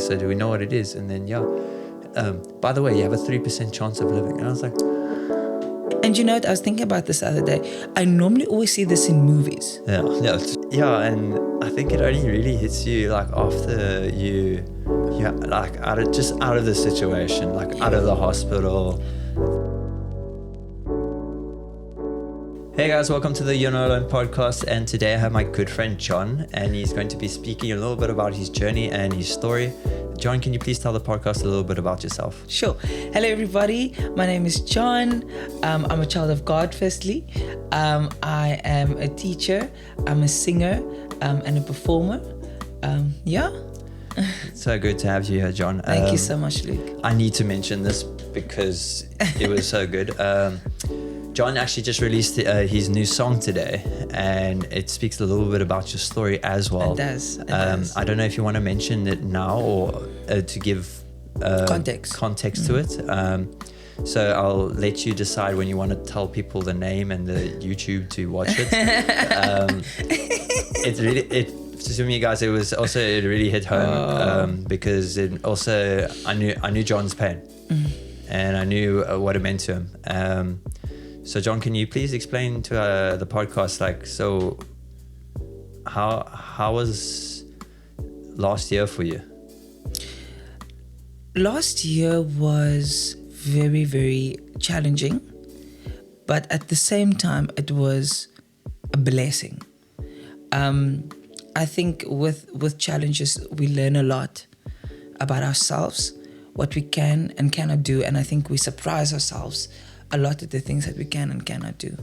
so do we know what it is? And then, by the way, you have a 3% chance of living. And I was like... And you know what? I was thinking about this the other day. I normally always see this in movies. Yeah, and I think it only really hits you like after you like out of the situation, like out of the hospital. Hey guys, welcome to the You're Not Alone podcast, and today I have my good friend John, and he's going to be speaking a little bit about his journey and his story. John, can you please tell the podcast a little bit about yourself? Sure. Hello everybody, my name is John. I'm a child of God firstly. I am a teacher, I'm a singer, and a performer. So good to have you here, John. Thank you so much, Luke. I need to mention this because it was so good. John actually just released his new song today, and it speaks a little bit about your story as well. It does. I don't know if you want to mention it now or to give context to it. So I'll let you decide when you want to tell people the name and the YouTube to watch it. To me, guys, it really hit home because I knew John's pain, and I knew what it meant to him. So John, can you please explain to the podcast, how was last year for you? Last year was very, very challenging, but at the same time, it was a blessing. I think with challenges, we learn a lot about ourselves, what we can and cannot do, and I think we surprise ourselves a lot of the things that we can and cannot do.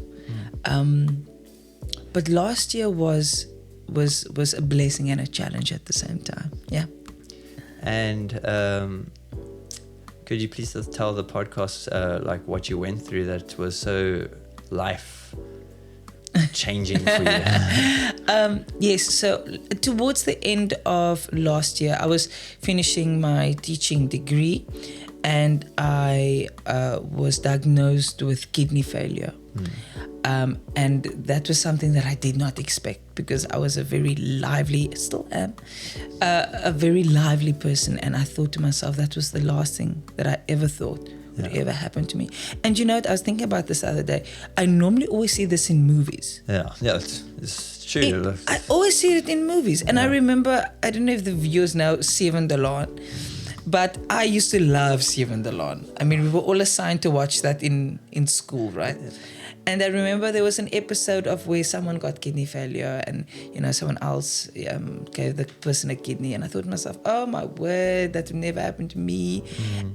But last year was a blessing and a challenge at the same time. Yeah. And could you please tell the podcast what you went through that was so life changing for you? Yes, so towards the end of last year, I was finishing my teaching degree, and I was diagnosed with kidney failure. And that was something that I did not expect, because I was a very lively, still am, a very lively person. And I thought to myself, that was the last thing that I ever thought would ever happen to me. And you know what, I was thinking about this the other day. I normally always see this in movies. Yeah, it's true. I always see it in movies. And I remember, I don't know if the viewers know Seven Dalan, but I used to love Seven Dalan. I mean, we were all assigned to watch that in school, right? Yeah. And I remember there was an episode of where someone got kidney failure, and someone else gave the person a kidney, and I thought to myself, oh my word, that would never happen to me.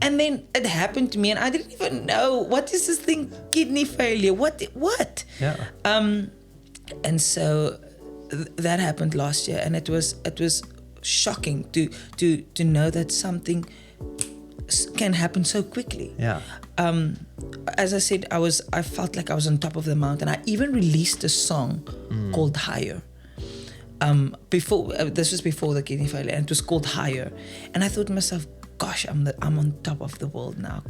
And then it happened to me, and I didn't even know, what is this thing, kidney failure? What? Yeah. And so that happened last year, and it was shocking to know that something can happen so quickly. Yeah. As I said, I felt like I was on top of the mountain. I even released a song called Higher. This was before the kidney failure, and it was called Higher. And I thought to myself, gosh, I'm on top of the world now.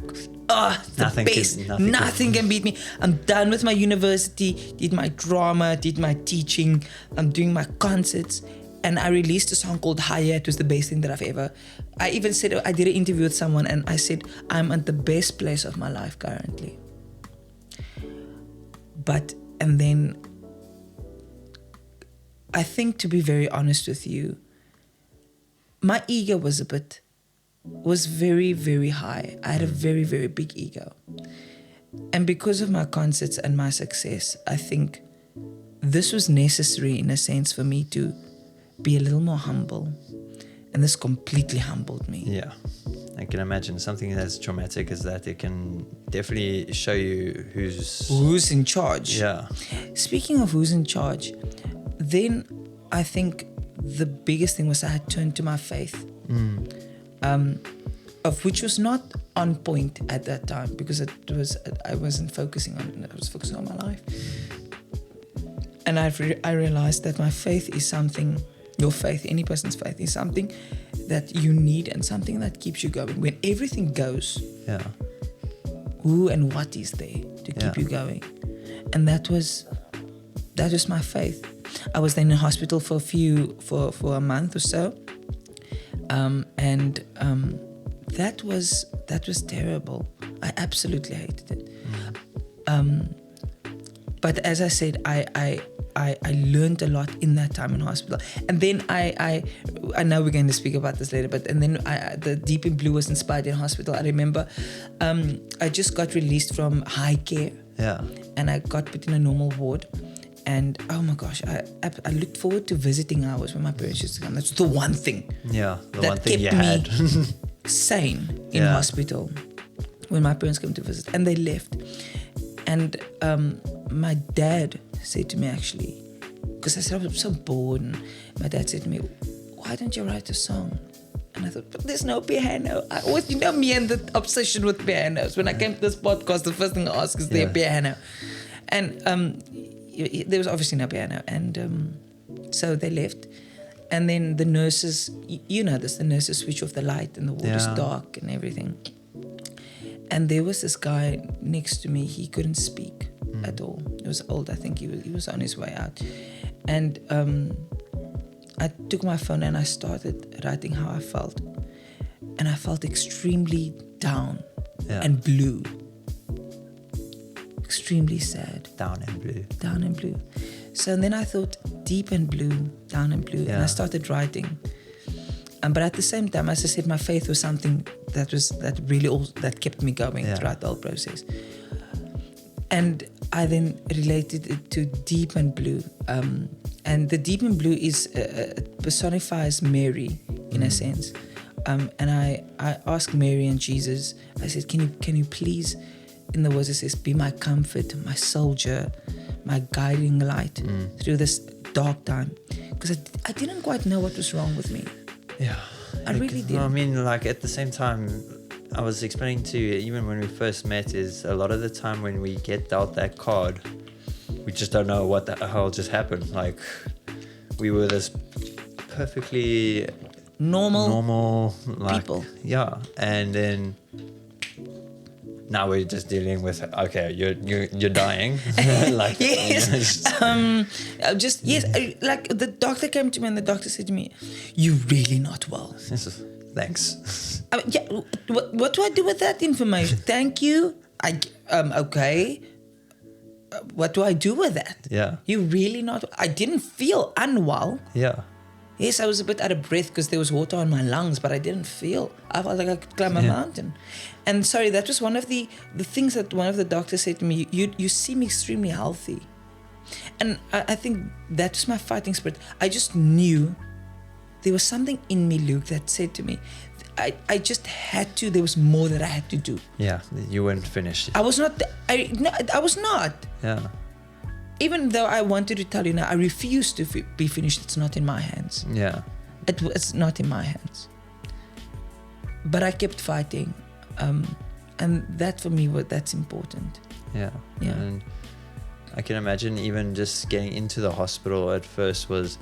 The best. Nothing can beat me. I'm done with my university, did my drama, did my teaching, I'm doing my concerts. And I released a song called Higher. It was the best thing that I've ever... I even said, I did an interview with someone, and I said, I'm at the best place of my life currently. And then, I think, to be very honest with you, my ego was very, very high. I had a very, very big ego. And because of my concerts and my success, I think this was necessary in a sense for me to be a little more humble, and this completely humbled me. Yeah, I can imagine something as traumatic as that. It can definitely show you who's in charge. Yeah. Speaking of who's in charge, then I think the biggest thing was I had turned to my faith, of which was not on point at that time, because I wasn't focusing on it. I was focusing on my life, and I realized that my faith is something. Your faith, any person's faith, is something that you need and something that keeps you going. When everything goes, who and what is there to keep you going? And that was my faith. I was then in hospital for a month or so. And that was terrible. I absolutely hated it. But as I said, I learned a lot in that time in hospital. And then I know we're going to speak about this later, but then the Deep in Blue was inspired in hospital. I remember I just got released from high care. Yeah. And I got put in a normal ward. And oh my gosh, I looked forward to visiting hours when my parents used to come. That's the one thing. Yeah, the that one thing you kept me had. sane in hospital when my parents came to visit, and they left. And my dad said to me, actually, because I said I was so bored, and my dad said to me, "Why don't you write a song?" And I thought, but there's no piano. I always, you know me and the obsession with pianos. When I came to this podcast, the first thing I asked is there a piano? And there was obviously no piano. And so they left. And then the nurses, you know this, the nurses switch off the light and the ward is dark and everything. And there was this guy next to me. He couldn't speak at all. He was old. I think he was on his way out. And I took my phone and I started writing how I felt. And I felt extremely down and blue. Extremely sad. Down and blue. Down and blue. So then I thought, deep and blue, down and blue. And I started writing. But at the same time, as I said, my faith was something that kept me going throughout the whole process. And I then related it to deep and blue. And the deep and blue personifies Mary in a sense. And I asked Mary and Jesus, I said, can you please, in the words it says, be my comfort, my soldier, my guiding light through this dark time. Because I didn't quite know what was wrong with me. Yeah. I really did. I mean, like at the same time, I was explaining to you, even when we first met, is a lot of the time when we get dealt that card, we just don't know what the hell just happened. Like, we were this perfectly normal like, people. Yeah. And then now we're just dealing with, okay, you're dying. Like, yes. Like the doctor came to me and the doctor said to me, "You're really not well." Thanks. What do I do with that information? Thank you. Okay. What do I do with that? Yeah. You really not? I didn't feel unwell. Yeah. Yes, I was a bit out of breath because there was water on my lungs, but I didn't feel. I felt like I could climb a mountain. And sorry, that was one of the things that one of the doctors said to me. You seem extremely healthy, and I think that was my fighting spirit. I just knew there was something in me, Luke, that said to me, I just had to. There was more that I had to do. Yeah, you weren't finished. I was not. I was not. Yeah. Even though I wanted to tell you now, I refuse to be finished. It's not in my hands. Yeah. It's not in my hands. But I kept fighting. And that for me, that's important. Yeah. Yeah. And I can imagine even just getting into the hospital at first was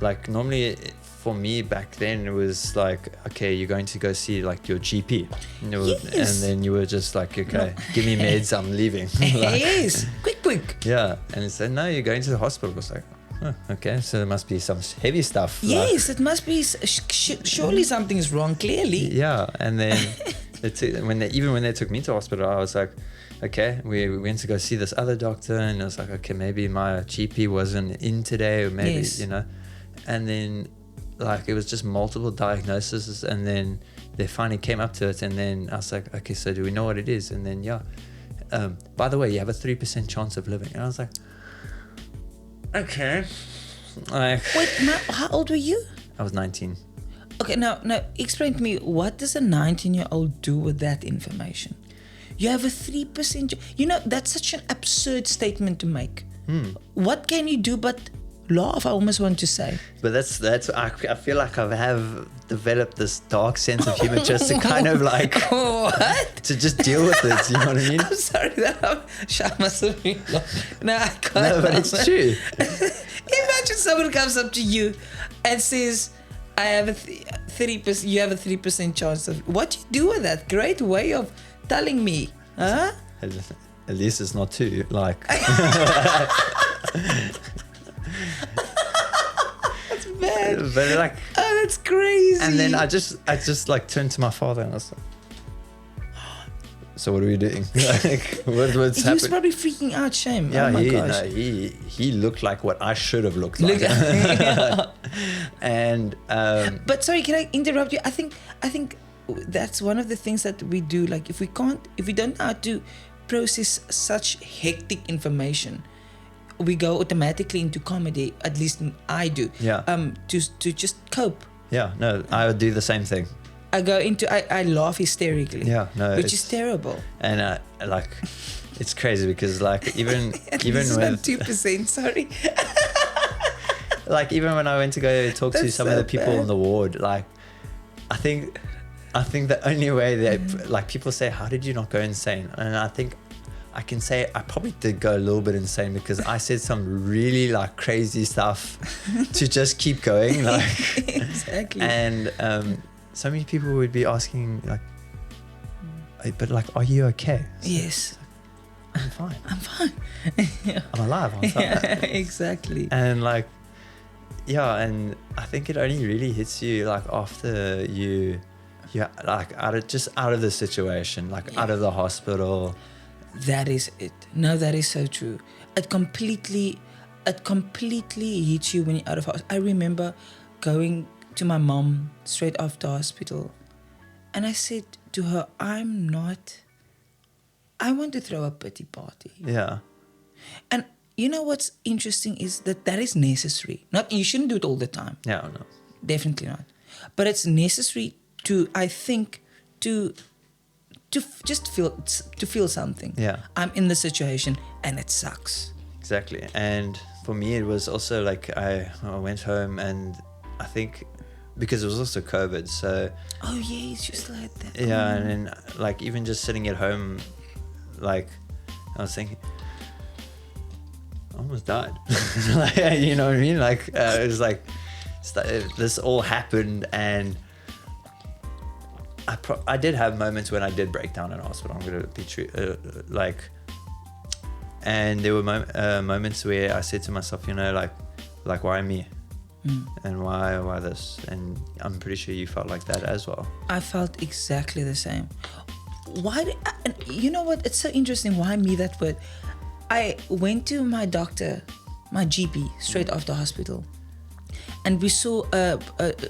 like, normally for me back then it was like, okay, you're going to go see like your GP. Yes. And then you were just like, okay, give me meds, I'm leaving. Like, yes, quick. Yeah. And it said, no, you're going to the hospital. It's like, oh, okay, so there must be some heavy stuff. Yes, it must be, surely something is wrong, clearly. Yeah. And then when they took me to hospital, I was like, okay, we went to go see this other doctor, and I was like, okay, maybe my GP wasn't in today, or maybe, you know. And then like it was just multiple diagnoses, and then they finally came up to it, and then I was like, okay, so do we know what it is? And then by the way, you have a 3% chance of living. And I was like, okay. Like, wait, how old were you? I was 19. Okay, now explain to me, what does a 19-year-old do with that information? You have a 3%. You know, that's such an absurd statement to make. What can you do but laugh, I almost want to say. But that's I feel like I have developed this dark sense of humor just to kind of like what? To just deal with it, you know what I mean? I'm sorry that I must have been No, I can't. No, but it's true. Imagine someone comes up to you and says, I have a 30%, you have a 3% chance of, what do you do with that? Great way of telling me, huh? At least it's not too, like. That's bad. But like, Oh, That's crazy. And then I just like turned to my father and I was like, so what are we doing? Like, what's he was happening? probably freaking out. Shame. Yeah, Oh my gosh. he looked like what I should have looked like. Yeah. And But sorry, can I interrupt you? I think that's one of the things that we do. Like if we don't know how to process such hectic information, we go automatically into comedy. At least I do. Yeah. To just cope. yeah, no, I would do the same thing. I laugh hysterically. Yeah, no, which is terrible. And like, it's crazy because like even This is with not 2%. Sorry. like even when I went to go talk to That's some so of the people bad. on the ward, like I think the only way that like people say, how did you not go insane? And I think I can say I probably did go a little bit insane because I said some really like crazy stuff to just keep going, like Exactly. and so many people would be asking like, but like, are you okay? Yes. I'm fine. I'm fine. I'm alive. I'm fine. Yeah, exactly. And like, yeah, and I think it only really hits you like after you like out of the situation, like out of the hospital. That is it. No, that is so true. It completely hits you when you're out of hospital. I remember going to my mom straight after hospital, and I said to her, I want to throw a pity party. Yeah. And you know what's interesting is that is necessary. You shouldn't do it all the time. Yeah. No. Definitely not. But it's necessary to, I think, to just feel something. Yeah. I'm in the situation and it sucks. Exactly. And for me, it was also like I went home, and I think because it was also COVID, so Oh yes, you still had that. yeah, and then like even just sitting at home, like I was thinking, I almost died. Like, you know what I mean? Like it was like this all happened, and I did have moments when I did break down in hospital. I'm gonna be true, and there were moments where I said to myself, you know, like why me? And why this? And I'm pretty sure you felt like that as well. I felt exactly the same. And you know what? It's so interesting. Why me that word? I went to my doctor, my GP, straight after hospital, and we saw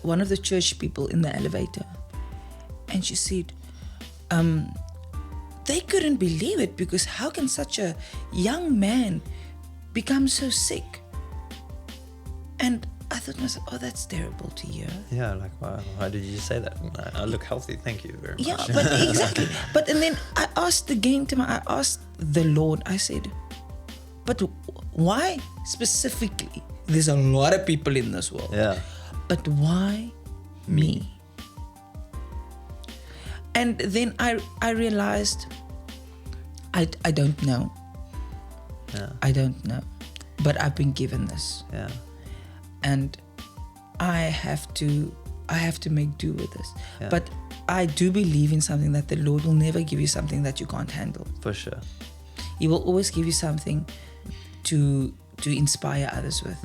one of the church people in the elevator, and she said, they couldn't believe it because how can such a young man become so sick? And I thought to myself, oh, that's terrible to hear. Yeah, like why did you say that? I look healthy, thank you very much. Yeah, but exactly. And then I asked I asked the Lord, I said, but why specifically? There's a lot of people in this world. Yeah. But why me? And then I realized I don't know. Yeah. I don't know. But I've been given this. Yeah. And I have to make do with this. Yeah. But I do believe in something that the Lord will never give you something that you can't handle. For sure. He will always give you something to inspire others with.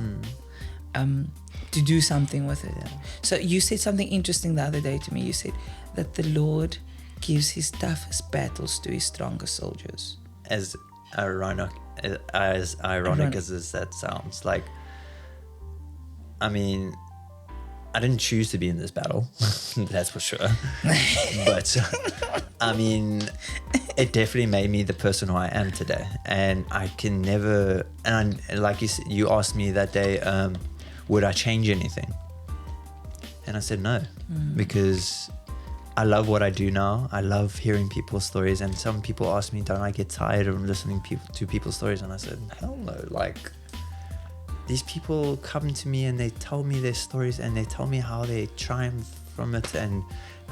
To do something with it. Yeah. So you said something interesting the other day to me. You said that the Lord gives his toughest battles to his strongest soldiers. As ironic as that sounds, like, I mean, I didn't choose to be in this battle, that's for sure. But I mean, it definitely made me the person who I am today. And I can never, and like you asked me that day, would I change anything? And I said no, because I love what I do now. I love hearing people's stories. And some people ask me, don't I get tired of listening to people's stories? And I said, hell no. Like, these people come to me and they tell me their stories and they tell me how they triumph from it and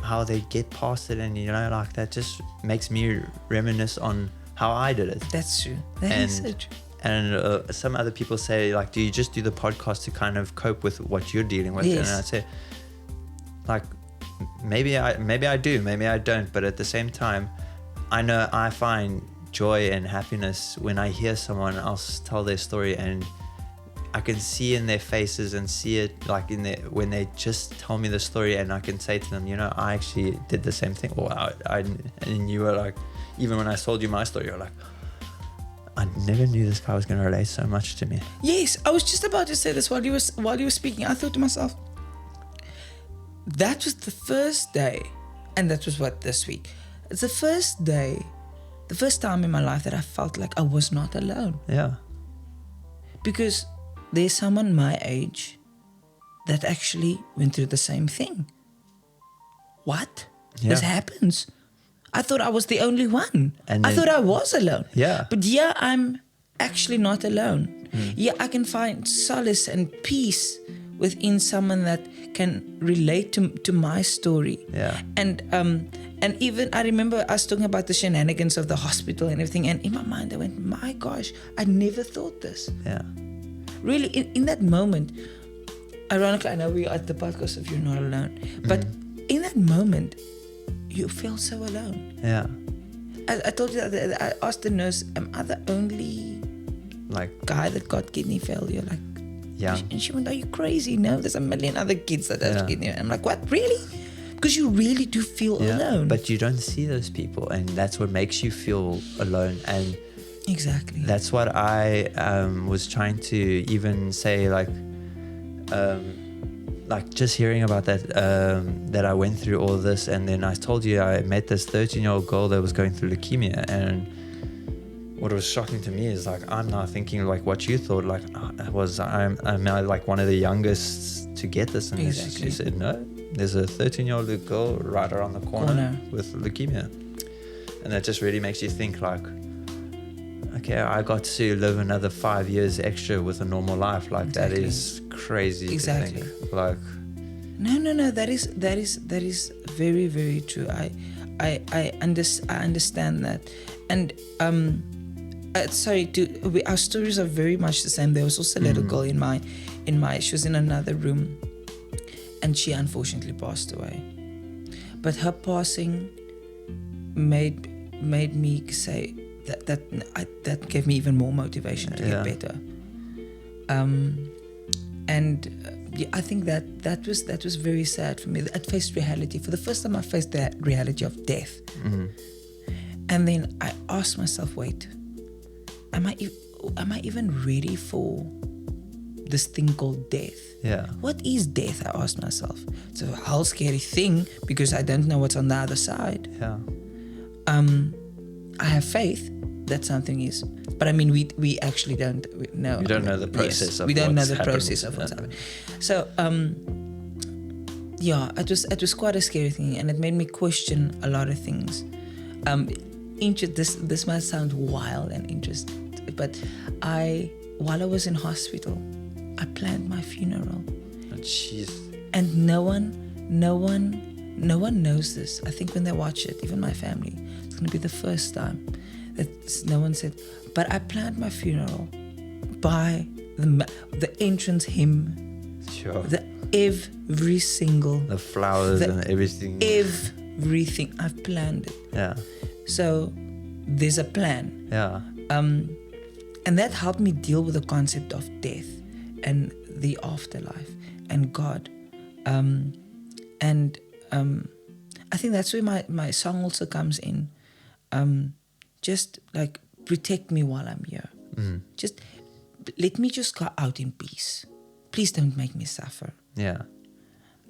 how they get past it. And, you know, like, that just makes me reminisce on how I did it. That's true. That is so true. And some other people say, like, do you just do the podcast to kind of cope with what you're dealing with? Yes. And I say, like, maybe I do, maybe I don't. But at the same time, I know I find joy and happiness when I hear someone else tell their story and I can see in their faces and see it like in their, when they just tell me the story, and I can say to them, you know, I actually did the same thing. Or and you were like, even when I told you my story, you're like, I never knew this guy was going to relate so much to me. Yes, I was just about to say this while you were speaking. I thought to myself, that was the first day, and that was what, this week. It's the first day, the first time in my life that I felt like I was not alone. Yeah. Because there's someone my age that actually went through the same thing. What? Yeah. This happens. I thought I was the only one. And I then- thought I was alone. Yeah. But yeah, I'm actually not alone. Yeah, I can find solace and peace within someone that can relate to my story. Yeah. And even I remember us talking about the shenanigans of the hospital and everything, and in my mind I went, my gosh, I never thought this. Yeah. Really, in that moment, ironically, I know we are at the podcast of You're Not Alone, but in that moment, you feel so alone. Yeah. I told you that I asked the nurse, am I the only Like, guy that got kidney failure? Like, yeah. and she went, are you crazy? No, there's a million other kids that have Yeah. kidney. And I'm like, what, really? Because you really do feel Yeah. alone. But you don't see those people, and that's what makes you feel alone. And exactly. that's what I was trying to even say, like just hearing about that, that I went through all this, and then I told you I met this 13-year-old girl that was going through leukemia, and what was shocking to me is like I'm now thinking like what you thought, like I'm now like one of the youngest to get this, and Exactly. she said no, there's a 13-year-old girl right around the corner with leukemia, and that just really makes you think like, okay, I got to live another 5 years extra with a normal life. Like Exactly. that is crazy. Exactly. To think. Like, No. That is very, very true. I understand that, and our stories are very much the same. There was also a little girl in my. She was in another room, and she unfortunately passed away. But her passing made me say that gave me even more motivation to get better. I think that was very sad for me. I faced reality for the first time. I faced the reality of death, and then I asked myself, "Wait, am I even ready for this thing called death? yeah, What is death?" I asked myself. It's a whole scary thing because I don't know what's on the other side. yeah, I have faith that something is, but I mean, we actually don't know. You don't know the process of we don't know what's the happened. process of what's happening. So, yeah, it was quite a scary thing, and it made me question a lot of things. This might sound wild and interesting, but while I was in hospital, I planned my funeral. Oh, jeez. And no one knows this. I think when they watch it, even my family, it's going to be the first time that no one said. But I planned my funeral by the entrance hymn, Sure. every single, The flowers and everything. everything. I've planned it. Yeah, So there's a plan. yeah, And that helped me deal with the concept of death and the afterlife and God. I think that's where my song also comes in. Just like protect me while I'm here. Just let me just go out in peace. Please don't make me suffer. yeah,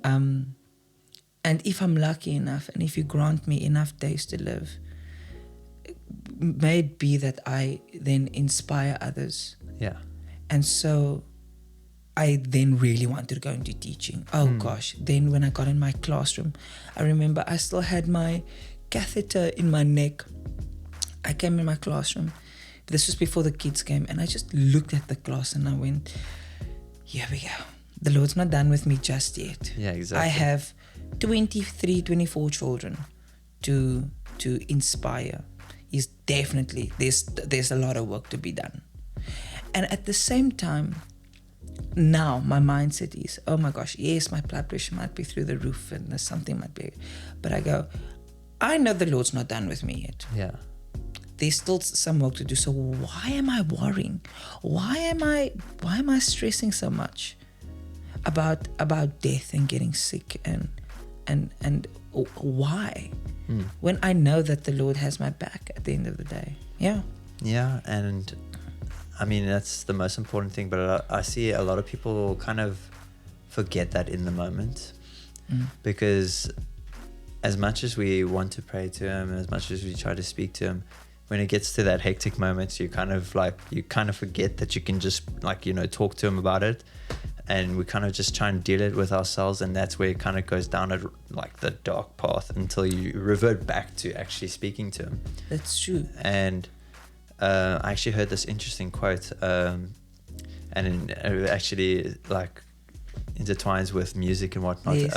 And if I'm lucky enough, and if you grant me enough days to live, may it be that I then inspire others. yeah, And so I then really wanted to go into teaching. Oh gosh. Then when I got in my classroom, I remember I still had my catheter in my neck. I came in my classroom. This was before the kids came, and I just looked at the class and I went, here we go. The Lord's not done with me just yet. yeah, exactly. I have 23, 24 children to inspire. Is definitely, there's a lot of work to be done. And at the same time, now my mindset is, oh my gosh, yes, my blood pressure might be through the roof and something might be, but I go, I know the Lord's not done with me yet. Yeah, there's still some work to do. So why am I worrying? Why am I stressing so much about death and getting sick and why? When I know that the Lord has my back at the end of the day. Yeah, and I mean, that's the most important thing, but I see a lot of people kind of forget that in the moment, because as much as we want to pray to him, as much as we try to speak to him, when it gets to that hectic moment, you kind of forget that you can just talk to him about it, and we kind of just try and deal it with ourselves, and that's where it kind of goes down the dark path until you revert back to actually speaking to him. That's true. And I actually heard this interesting quote, and it actually intertwines with music and whatnot. Yes.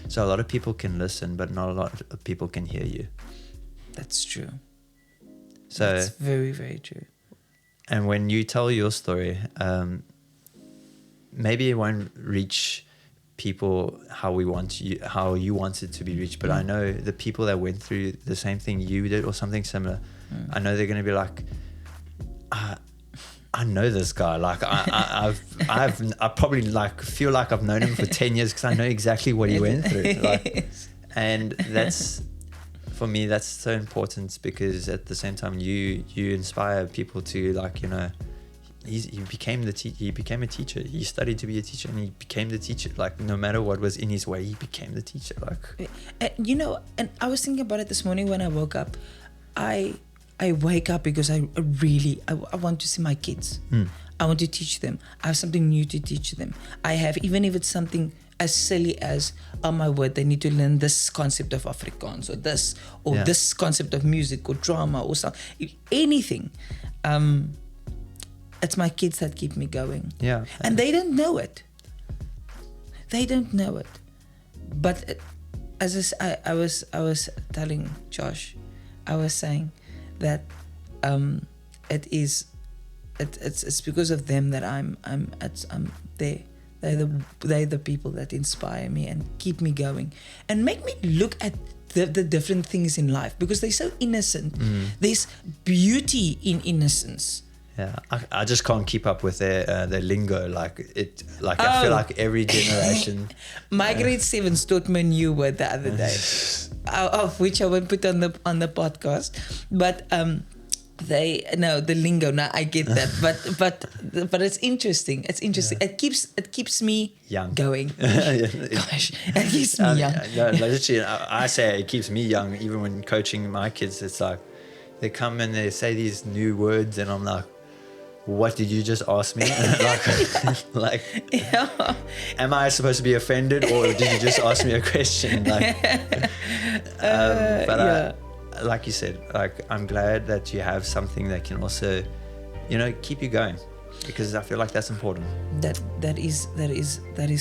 So a lot of people can listen, but not a lot of people can hear you. That's true. So that's very, very true. And when you tell your story, maybe it won't reach people how you want it to be reached, but I know the people that went through the same thing you did or something similar, I know they're going to be like, I know this guy. Like I probably feel like I've known him for 10 years because I know exactly what he went through. And that's, for me, that's so important, because at the same time you inspire people to he became a teacher. He studied to be a teacher, and he became the teacher. No matter what was in his way, he became the teacher. And I was thinking about it this morning when I woke up. I wake up because I want to see my kids. I want to teach them. I have something new to teach them. I have, even if it's something as silly as, oh my word, they need to learn this concept of Afrikaans or this concept of music or drama or something, anything. It's my kids that keep me going. Yeah. And they don't know it. But as I was telling Josh, I was saying that it's because of them that I'm there. They're the people that inspire me and keep me going and make me look at the different things in life, because they're so innocent. There's beauty in innocence. Yeah, I just can't keep up with their lingo. I feel like every generation. My grade 7s taught me a new word the other day, of which I won't put on the podcast. But the lingo. Now I get that, but it's interesting. It's interesting. Yeah. It keeps me young, going. Gosh, it keeps me young. No, literally, I say it keeps me young. Even when coaching my kids, it's like they come and they say these new words, and I'm like, what did you just ask me? Am I supposed to be offended, or did you just ask me a question? Like you said, I'm glad that you have something that can also, keep you going, because I feel like that's important. That is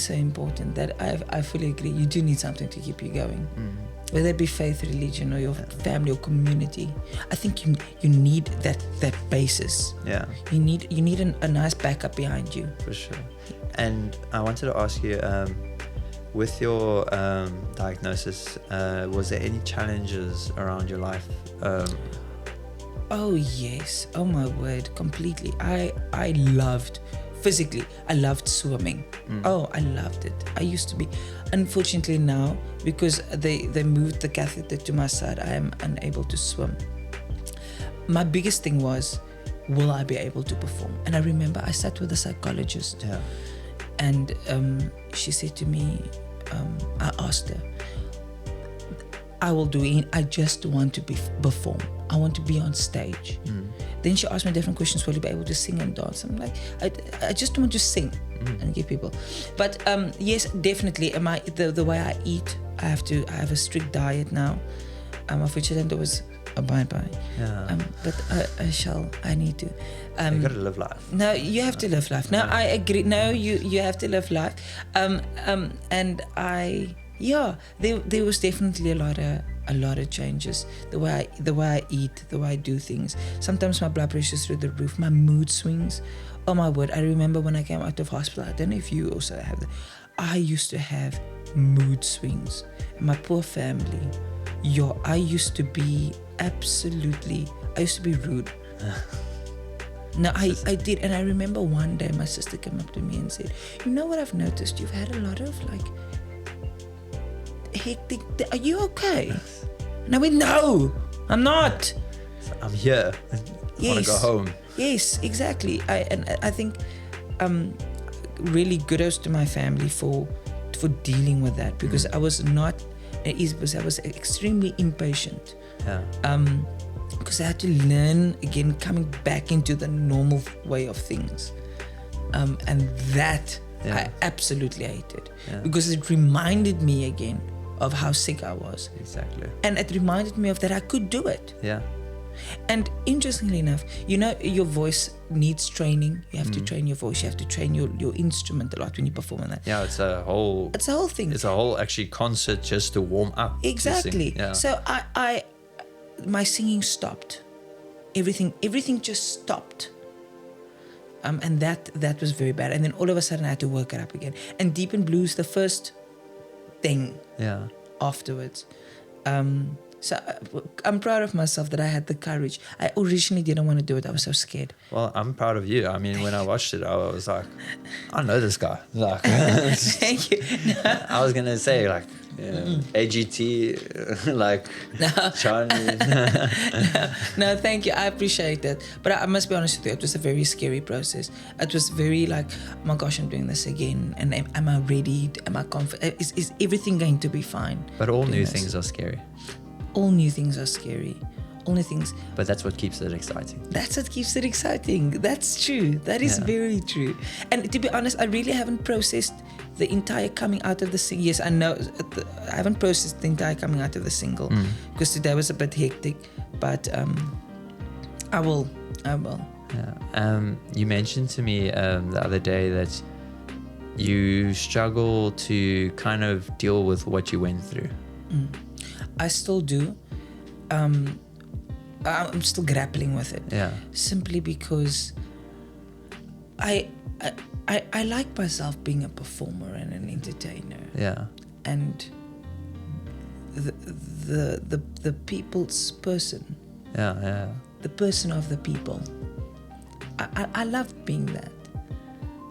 so important. That I fully agree. You do need something to keep you going. Whether it be faith, religion, or your family or community, I think you need that basis. Yeah. You need a nice backup behind you. For sure. And I wanted to ask you, with your diagnosis, was there any challenges around your life? Oh yes. Oh my word, completely. I loved swimming. Oh, I loved it. I used to be. Unfortunately now, because they moved the catheter to my side, I am unable to swim. My biggest thing was, will I be able to perform? And I remember I sat with a psychologist. Yeah. And she said to me, I asked her, I will do it. I just want to perform. I want to be on stage. Then she asked me different questions. Will you be able to sing and dance? I'm like, I just want to sing and give people. But yes, definitely. The way I eat, I have a strict diet now, of which I don't always abide by. Yeah. But I need to. You gotta live life. No, you have to live life. No, I agree. No, you have to live life. And there was definitely a lot of changes. The way I eat, the way I do things. Sometimes my blood pressure is through the roof. My mood swings. Oh my word! I remember when I came out of hospital. I don't know if you also have that. I used to have mood swings. And my poor family. I used to be absolutely I used to be rude. No, I did. And I remember one day my sister came up to me and said, you know what I've noticed? You've had a lot of like hectic, are you okay? And I went, no, I'm not. I'm here. I want to go home. Yes, exactly. I think really kudos to my family for dealing with that, because I was not at ease, because I was extremely impatient. Yeah. Because I had to learn again, coming back into the normal way of things. And that I absolutely hated, because it reminded me again of how sick I was. Exactly. And it reminded me of that I could do it. Yeah. And interestingly enough, you know, your voice needs training. You have to train your voice. You have to train your instrument a lot when you perform on that. Yeah, it's a whole thing. It's a whole actually concert just to warm up. Exactly. Yeah. So I my singing stopped. Everything just stopped. And that was very bad. And then all of a sudden I had to work it up again. And Deep in Blues, the first thing afterwards. So I'm proud of myself that I had the courage. I originally didn't want to do it. I was so scared. Well, I'm proud of you. I mean, when I watched it, I was like, I know this guy. Like, thank you. No. I was gonna say like AGT, like Charlie. No, thank you. I appreciate that. But I must be honest with you, it was a very scary process. It was very like, oh my gosh, I'm doing this again. And am I ready? Am I confident? Is everything going to be fine? But all new things are scary. All new things are scary. All new things. But that's what keeps it exciting. That's what keeps it exciting. That's true. That is very true. And to be honest, I really haven't processed the entire coming out of the single. Yes, I know. I haven't processed the entire coming out of the single because today was a bit hectic. But I will. Yeah. You mentioned to me the other day that you struggle to kind of deal with what you went through. I still do. I'm still grappling with it. Yeah. Simply because I like myself being a performer and an entertainer. Yeah. And the people's person. Yeah. The person of the people. I love being that.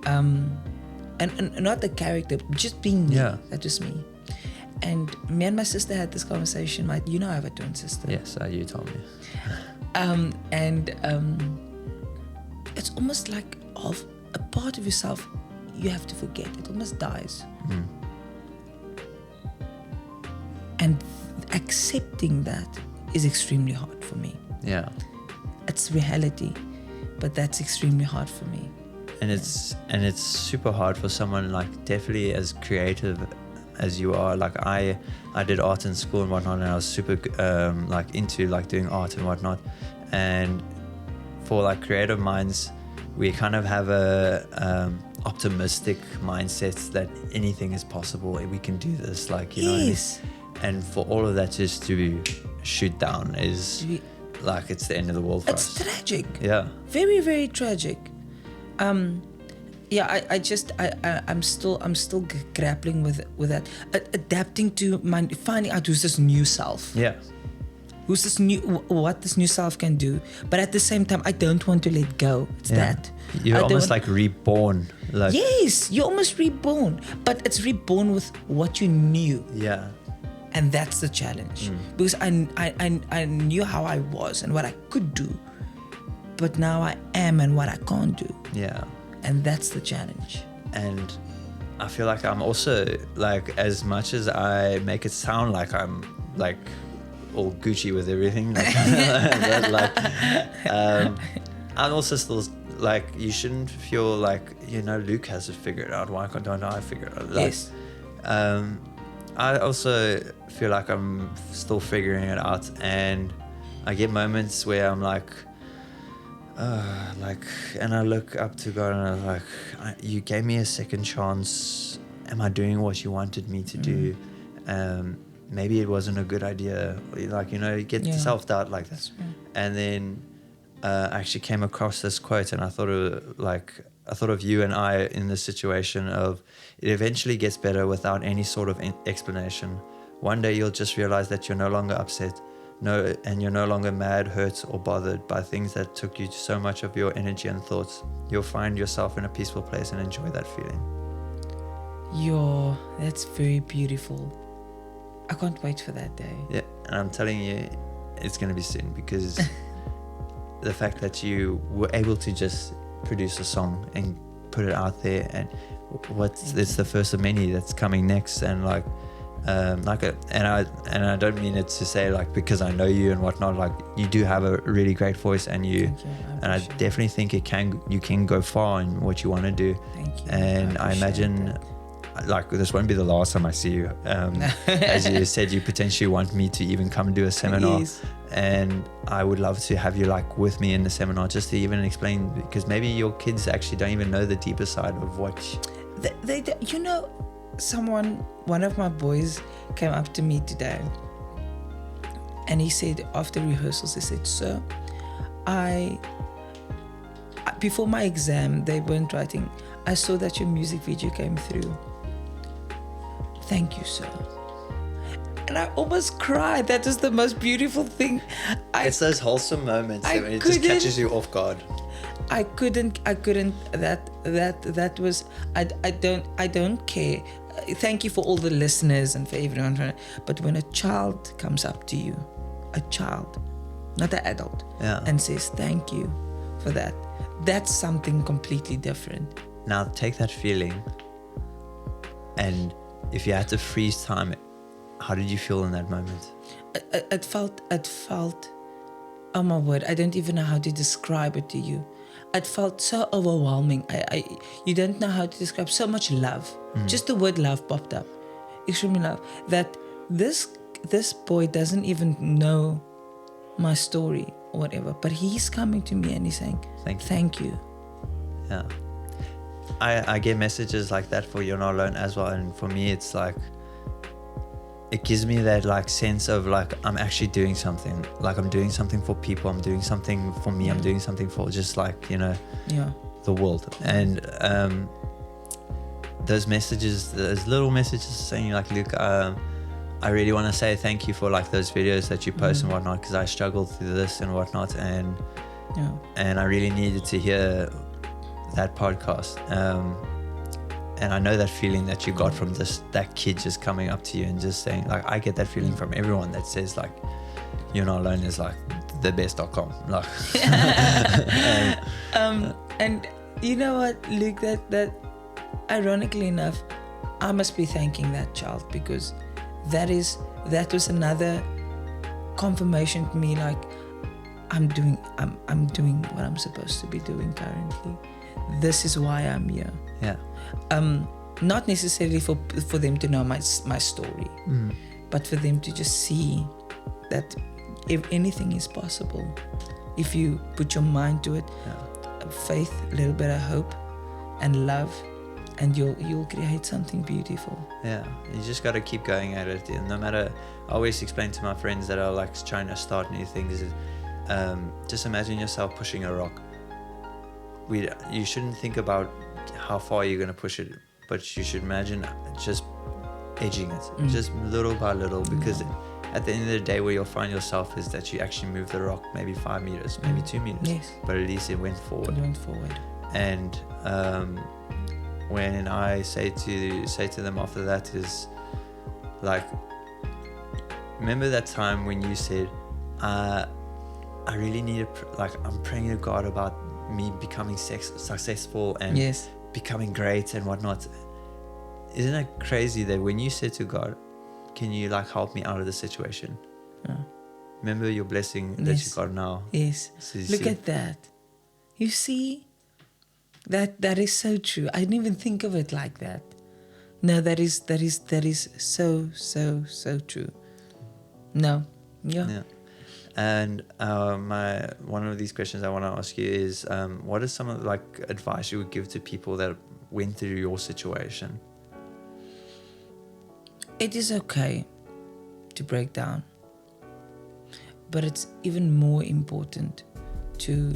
And not the character, just being me. Yeah. That was me. And me and my sister had this conversation. You know I have a twin sister. Yes, you told me. It's almost like a part of yourself you have to forget. It almost dies. And accepting that is extremely hard for me. Yeah. It's reality, but that's extremely hard for me. And it's super hard for someone like definitely as creative as you are. Like I did art in school and whatnot, and I was super like into like doing art and whatnot. And for like creative minds, we kind of have a optimistic mindset that anything is possible. We can do this, like, you know what I mean? And for all of that just to shoot down is like it's the end of the world for us. It's tragic. Yeah. Very, very tragic. Yeah, I'm still grappling with that, adapting to finding out who's this new self. Yeah. Who's this new, what this new self can do, but at the same time, I don't want to let go. It's that you're almost like reborn. Like yes, you're almost reborn, but it's reborn with what you knew. Yeah. And that's the challenge, because I knew how I was and what I could do, but now I am and what I can't do. Yeah. And that's the challenge. And I feel like I'm also like, as much as I make it sound like I'm like all Gucci with everything, like, I'm also still like, you shouldn't feel like, you know, Luke has it figured out. Why don't I figure it out? Like, yes. I also feel like I'm still figuring it out, and I get moments where I'm like, and I look up to God and I'm like, you gave me a second chance. Am I doing what you wanted me to do? Maybe it wasn't a good idea. Like, you know, you get self-doubt like that. And then I actually came across this quote, and I thought of you and I in this situation of, it eventually gets better without any sort of explanation. One day you'll just realize that you're no longer upset. and you're no longer mad, hurt, or bothered by things that took you so much of your energy and thoughts. You'll find yourself in a peaceful place and enjoy that feeling. That's very beautiful. I can't wait for that day. Yeah, and I'm telling you, it's going to be soon, because the fact that you were able to just produce a song and put it out there, and it's the first of many that's coming next, and and I don't mean it to say like because I know you and whatnot, like you do have a really great voice, and I definitely think you can go far in what you want to do. Thank you. And I imagine like this won't be the last time I see you. As you said, you potentially want me to even come do a seminar. Yes. And I would love to have you like with me in the seminar, just to even explain, because maybe your kids actually don't even know the deeper side of what they you know, one of my boys came up to me today, and he said, after rehearsals, he said, "Sir, before my exam, they weren't writing. I saw that your music video came through. Thank you, sir." And I almost cried. That is the most beautiful thing. It's those wholesome moments when it just catches you off guard. I couldn't. That was. I don't care. Thank you for all the listeners and for everyone. But when a child comes up to you, a child, not an adult, and says thank you for that, that's something completely different. Now take that feeling, and if you had to freeze time, how did you feel in that moment? It felt, oh my word, I don't even know how to describe it to you. It felt so overwhelming. You don't know how to describe so much love. Just the word love popped up. Extremely love. That this boy doesn't even know my story or whatever, but he's coming to me and he's saying, thank you. Yeah. I get messages like that for You're Not Alone as well, and for me it's like, it gives me that like sense of like I'm actually doing something, like I'm doing something for people, I'm doing something for me, I'm doing something for just like, you know, the world. And those messages, those little messages saying like, Luke, I really want to say thank you for like those videos that you post and whatnot, because I struggled through this and whatnot, and I really needed to hear that podcast. And I know that feeling that you got from that kid just coming up to you and just saying, like, I get that feeling from everyone that says like, You're Not Alone is like the best.com. Like, and you know what, Luke, that ironically enough, I must be thanking that child, because that was another confirmation to me, like I'm doing what I'm supposed to be doing currently. This is why I'm here. Yeah. Not necessarily for them to know my story, but for them to just see that if anything is possible, if you put your mind to it, faith, a little bit of hope, and love, and you'll create something beautiful. Yeah, you just got to keep going at it. And no matter, I always explain to my friends that are like trying to start new things, just imagine yourself pushing a rock. You shouldn't think about how far you're going to push it, but you should imagine just edging it, just little by little, because at the end of the day, where you'll find yourself is that you actually move the rock maybe 5 meters, maybe 2 meters, but at least it went forward. And when I say to them after that is like, remember that time when you said, I really need I'm praying to God about me becoming successful and becoming great and whatnot. Isn't it crazy that when you said to God, can you like help me out of the situation? Remember your blessing that you got now. Yes. So look at that. You see, that is so true. I didn't even think of it like that. No, that is so true. No. Yeah. And one of these questions I want to ask you is, what is some of like advice you would give to people that went through your situation? It is okay to break down, but it's even more important to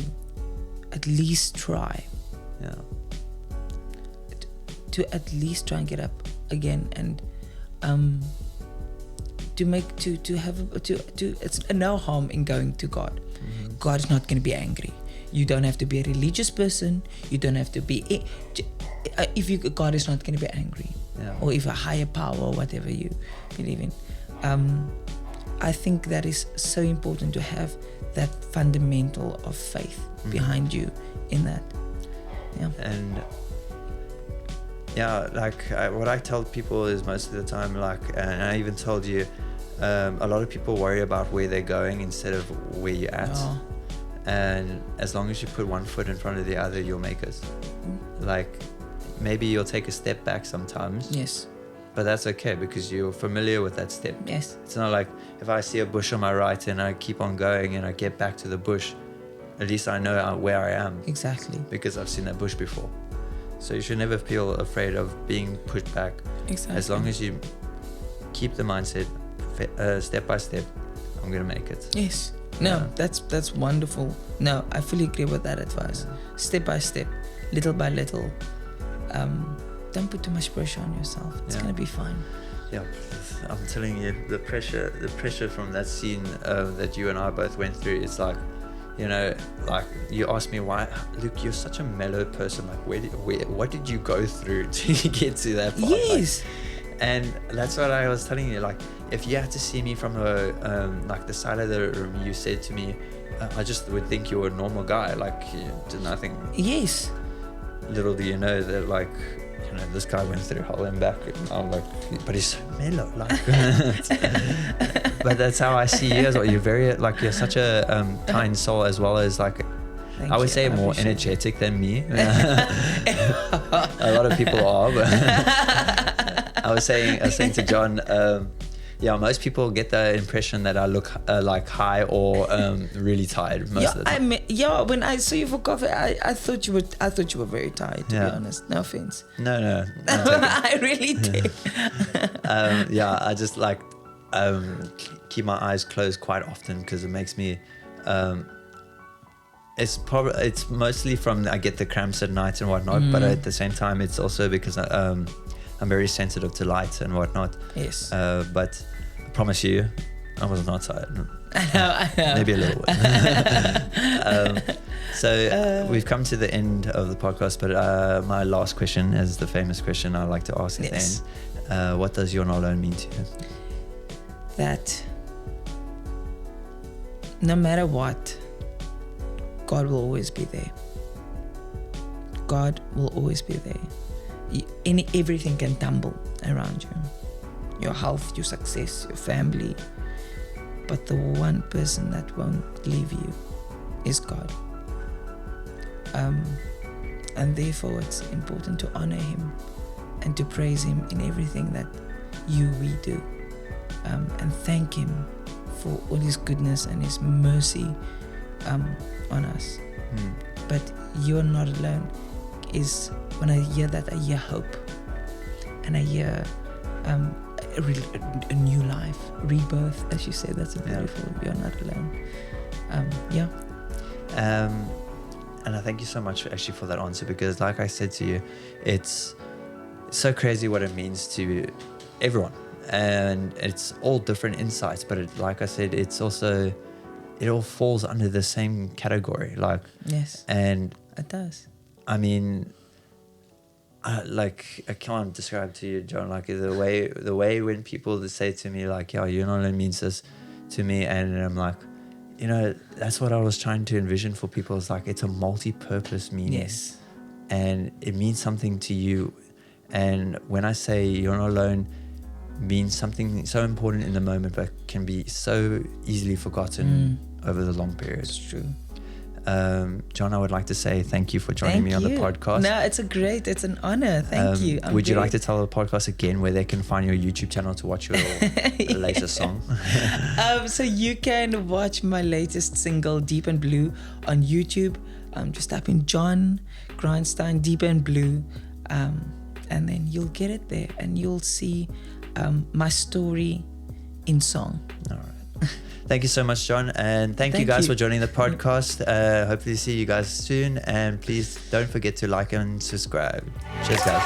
at least try. Yeah. To at least try and get up again, and it's no harm in going to God. God is not going to be angry. You don't have to be a religious person. You don't have to be. God is not going to be angry, or if a higher power or whatever you believe in. I think that is so important to have that fundamental of faith behind you in that. Yeah. And what I tell people is most of the time, and I even told you, a lot of people worry about where they're going instead of where you're at. Oh. And as long as you put one foot in front of the other, you'll make it. Maybe you'll take a step back sometimes. Yes. But that's okay because you're familiar with that step. Yes. It's not like if I see a bush on my right and I keep on going and I get back to the bush, at least I know where I am. Exactly. Because I've seen that bush before. So you should never feel afraid of being pushed back. Exactly. As long as you keep the mindset, step by step, I'm going to make it. Yes. No, that's wonderful. No, I fully agree with that advice. Step by step, little by little. Don't put too much pressure on yourself. It's going to be fine. Yeah, I'm telling you, the pressure from that scene that you and I both went through, it's like, you asked me why, Luke, you're such a mellow person. What did you go through to get to that part? Yes. And that's what I was telling you. If you had to see me from the side of the room, you said to me, I just would think you were a normal guy. You did nothing. Yes. Little do you know that this guy went through hell and back. And I'm but he's so mellow. But that's how I see you as well. You're very you're such a kind soul, as well as I would say more energetic than me. A lot of people are, but I was saying to John, most people get the impression that I look high or really tired most of the time. When I saw you for coffee, I thought you were very tired, to be honest. No offense. No. I really did. I just keep my eyes closed quite often because it makes me it's mostly from I get the cramps at night and whatnot, but at the same time it's also because I'm very sensitive to light and whatnot. Yes. But I promise you, I was not tired. I know. Maybe a little bit. We've come to the end of the podcast, but my last question is the famous question I like to ask at the end. What does You're Not Alone mean to you? That no matter what, God will always be there. God will always be there. Everything can tumble around you. Your health, your success, your family. But the one person that won't leave you is God. And therefore it's important to honor Him and to praise Him in everything that we do. And thank Him for all His goodness and His mercy on us. But You're Not Alone is, when I hear that, I hear hope. And I hear a new life, rebirth, as you say. That's a beautiful, You're Not Alone. And I thank you so much actually for that answer, because like I said to you, it's so crazy what it means to everyone. And it's all different insights, but like I said, it's also, it all falls under the same category. Yes. And it does. I mean, I can't describe to you, John, the way when people say to me You're Not Alone means this to me, and I'm that's what I was trying to envision for people. It's it's a multi-purpose meaning. Yes. And it means something to you. And when I say You're Not Alone means something so important in the moment, but can be so easily forgotten over the long period. It's true. John, I would like to say thank you for joining me on the podcast. No, it's an honor. Thank you. Would you like to tell the podcast again where they can find your YouTube channel to watch your latest song? So you can watch my latest single, Deep and Blue, on YouTube. Just type in John Grindstein, Deep and Blue, and then you'll get it there, and you'll see my story in song. All right. Thank you so much, John, and thank you guys for joining the podcast. Hopefully see you guys soon, and please don't forget to like and subscribe. Cheers, guys.